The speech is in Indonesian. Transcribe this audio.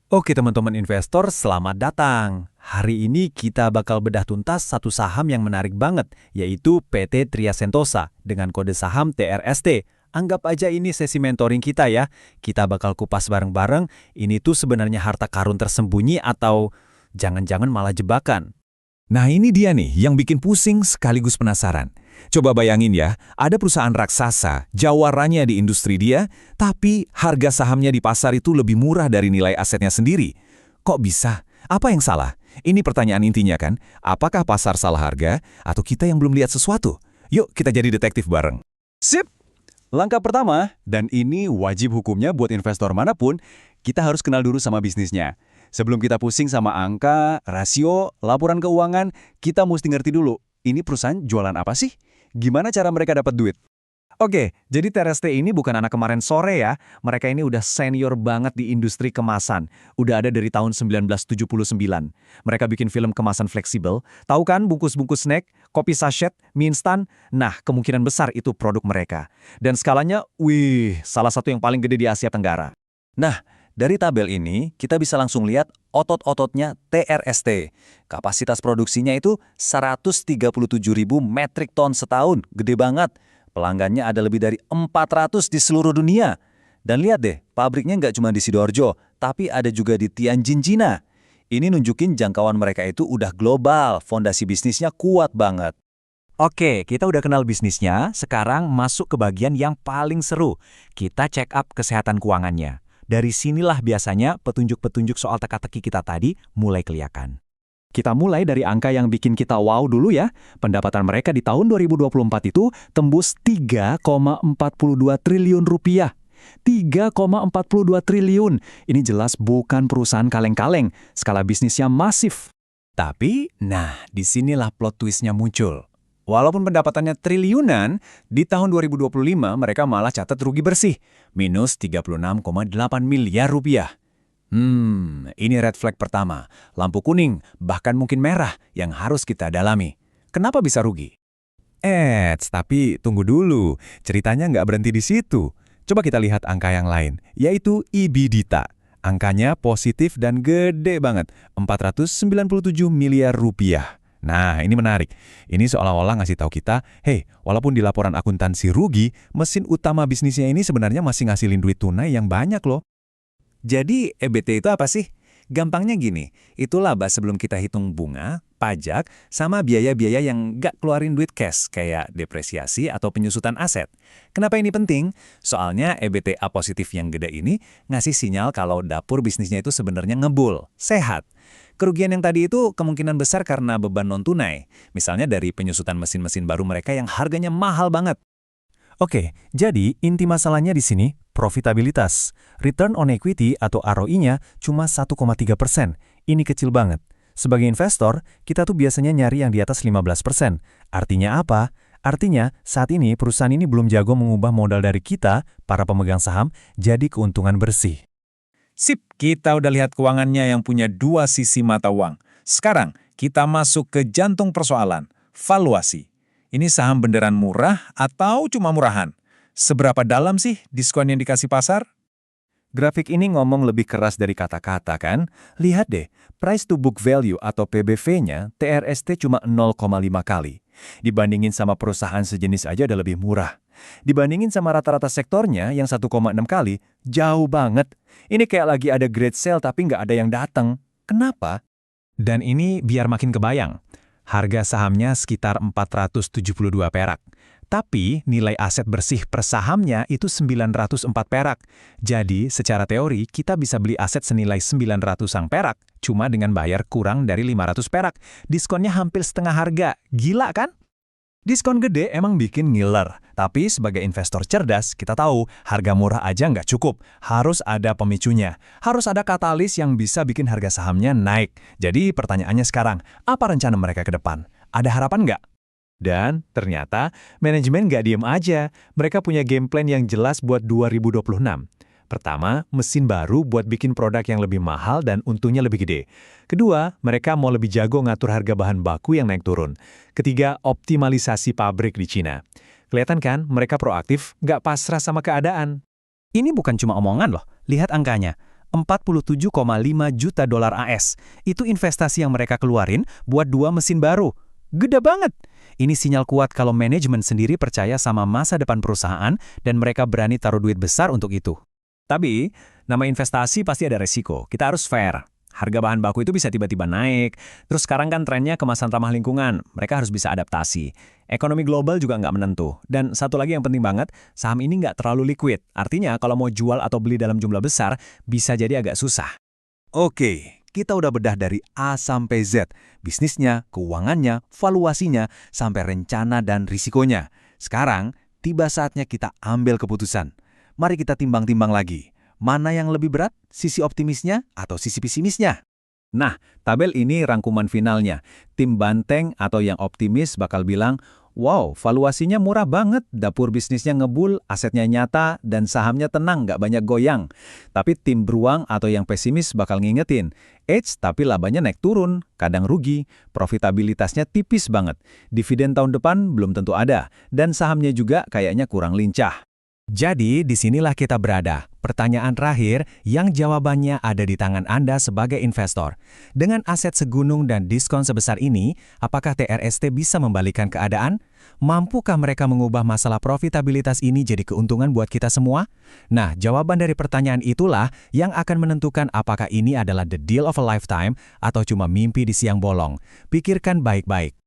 Oke teman-teman investor, selamat datang. Hari ini kita bakal bedah tuntas satu saham yang menarik banget, yaitu PT Tria Sentosa dengan kode saham TRST. Anggap aja ini sesi mentoring kita ya. Kita bakal kupas bareng-bareng, ini tuh sebenarnya harta karun tersembunyi atau jangan-jangan malah jebakan. Nah ini dia nih yang bikin pusing sekaligus penasaran. Coba bayangin ya, ada perusahaan raksasa, jawarannya di industri dia, tapi harga sahamnya di pasar itu lebih murah dari nilai asetnya sendiri. Kok bisa? Apa yang salah? Ini pertanyaan intinya kan, apakah pasar salah harga, atau kita yang belum lihat sesuatu? Yuk kita jadi detektif bareng. Sip! Langkah pertama, dan ini wajib hukumnya buat investor manapun, kita harus kenal dulu sama bisnisnya. Sebelum kita pusing sama angka, rasio, laporan keuangan, kita mesti ngerti dulu, ini perusahaan jualan apa sih? Gimana cara mereka dapat duit? Oke, jadi TRST ini bukan anak kemarin sore ya. Mereka ini udah senior banget di industri kemasan. Udah ada dari tahun 1979. Mereka bikin film kemasan fleksibel. Tahu kan bungkus-bungkus snack, kopi sachet, mie instan? Nah, kemungkinan besar itu produk mereka. Dan skalanya, salah satu yang paling gede di Asia Tenggara. Nah, dari tabel ini, kita bisa langsung lihat otot-ototnya TRST. Kapasitas produksinya itu 137.000 metrik ton setahun, gede banget. Pelanggannya ada lebih dari 400 di seluruh dunia. Dan lihat deh, pabriknya nggak cuma di Sidoarjo, tapi ada juga di Tianjin, Cina. Ini nunjukin jangkauan mereka itu udah global, fondasi bisnisnya kuat banget. Oke, kita udah kenal bisnisnya, sekarang masuk ke bagian yang paling seru. Kita check up kesehatan keuangannya. Dari sinilah biasanya petunjuk-petunjuk soal teka-teki kita tadi mulai kelihatan. Kita mulai dari angka yang bikin kita wow dulu ya. Pendapatan mereka di tahun 2024 itu tembus 3,42 triliun rupiah. 3,42 triliun. Ini jelas bukan perusahaan kaleng-kaleng. Skala bisnisnya masif. Tapi, disinilah plot twistnya muncul. Walaupun pendapatannya triliunan, di tahun 2025 mereka malah catat rugi bersih, minus 36,8 miliar rupiah. Ini red flag pertama, lampu kuning, bahkan mungkin merah yang harus kita dalami. Kenapa bisa rugi? Tapi tunggu dulu, ceritanya nggak berhenti di situ. Coba kita lihat angka yang lain, yaitu EBITDA. Angkanya positif dan gede banget, 497 miliar rupiah. Nah, ini menarik. Ini seolah-olah ngasih tahu kita, walaupun di laporan akuntansi rugi, mesin utama bisnisnya ini sebenarnya masih ngasilin duit tunai yang banyak loh. Jadi, EBT itu apa sih? Gampangnya gini, itu laba sebelum kita hitung bunga, pajak, sama biaya-biaya yang nggak keluarin duit cash, kayak depresiasi atau penyusutan aset. Kenapa ini penting? Soalnya EBITDA positif yang gede ini ngasih sinyal kalau dapur bisnisnya itu sebenarnya ngebul, sehat. Kerugian yang tadi itu kemungkinan besar karena beban non-tunai, misalnya dari penyusutan mesin-mesin baru mereka yang harganya mahal banget. Oke, jadi inti masalahnya di sini profitabilitas. Return on equity atau ROI-nya cuma 1,3%. Ini kecil banget. Sebagai investor, kita tuh biasanya nyari yang di atas 15%. Artinya apa? Artinya, saat ini perusahaan ini belum jago mengubah modal dari kita, para pemegang saham, jadi keuntungan bersih. Sip, kita udah lihat keuangannya yang punya dua sisi mata uang. Sekarang, kita masuk ke jantung persoalan, valuasi. Ini saham beneran murah atau cuma murahan? Seberapa dalam sih diskon yang dikasih pasar? Grafik ini ngomong lebih keras dari kata-kata kan? Lihat deh, price to book value atau PBV-nya TRST cuma 0,5 kali. Dibandingin sama perusahaan sejenis aja udah lebih murah. Dibandingin sama rata-rata sektornya yang 1,6 kali, jauh banget. Ini kayak lagi ada great sale tapi nggak ada yang datang. Kenapa? Dan ini biar makin kebayang. Harga sahamnya sekitar 472 perak. Tapi nilai aset bersih per sahamnya itu 904 perak. Jadi secara teori kita bisa beli aset senilai 900-an perak cuma dengan bayar kurang dari 500 perak. Diskonnya hampir setengah harga. Gila kan? Diskon gede emang bikin ngiler. Tapi sebagai investor cerdas, kita tahu harga murah aja nggak cukup. Harus ada pemicunya. Harus ada katalis yang bisa bikin harga sahamnya naik. Jadi pertanyaannya sekarang, apa rencana mereka ke depan? Ada harapan nggak? Dan ternyata manajemen nggak diem aja. Mereka punya game plan yang jelas buat 2026. Pertama, mesin baru buat bikin produk yang lebih mahal dan untungnya lebih gede. Kedua, mereka mau lebih jago ngatur harga bahan baku yang naik turun. Ketiga, optimalisasi pabrik di Cina. Kelihatan kan, mereka proaktif, nggak pasrah sama keadaan. Ini bukan cuma omongan loh, lihat angkanya. 47,5 juta dolar AS. Itu investasi yang mereka keluarin buat 2 mesin baru. Gede banget! Ini sinyal kuat kalau manajemen sendiri percaya sama masa depan perusahaan dan mereka berani taruh duit besar untuk itu. Tapi, nama investasi pasti ada resiko. Kita harus fair. Harga bahan baku itu bisa tiba-tiba naik. Terus sekarang kan trennya kemasan ramah lingkungan. Mereka harus bisa adaptasi. Ekonomi global juga nggak menentu. Dan satu lagi yang penting banget, saham ini nggak terlalu liquid. Artinya kalau mau jual atau beli dalam jumlah besar, bisa jadi agak susah. Oke, kita udah bedah dari A sampai Z. Bisnisnya, keuangannya, valuasinya, sampai rencana dan risikonya. Sekarang, tiba saatnya kita ambil keputusan. Mari kita timbang-timbang lagi. Mana yang lebih berat, sisi optimisnya atau sisi pesimisnya? Nah, tabel ini rangkuman finalnya. Tim banteng atau yang optimis bakal bilang, wow, valuasinya murah banget, dapur bisnisnya ngebul, asetnya nyata, dan sahamnya tenang, nggak banyak goyang. Tapi tim beruang atau yang pesimis bakal ngingetin, tapi labanya naik turun, kadang rugi, profitabilitasnya tipis banget. Dividen tahun depan belum tentu ada, dan sahamnya juga kayaknya kurang lincah. Jadi, disinilah kita berada. Pertanyaan terakhir yang jawabannya ada di tangan Anda sebagai investor. Dengan aset segunung dan diskon sebesar ini, apakah TRST bisa membalikan keadaan? Mampukah mereka mengubah masalah profitabilitas ini jadi keuntungan buat kita semua? Nah, jawaban dari pertanyaan itulah yang akan menentukan apakah ini adalah the deal of a lifetime atau cuma mimpi di siang bolong. Pikirkan baik-baik.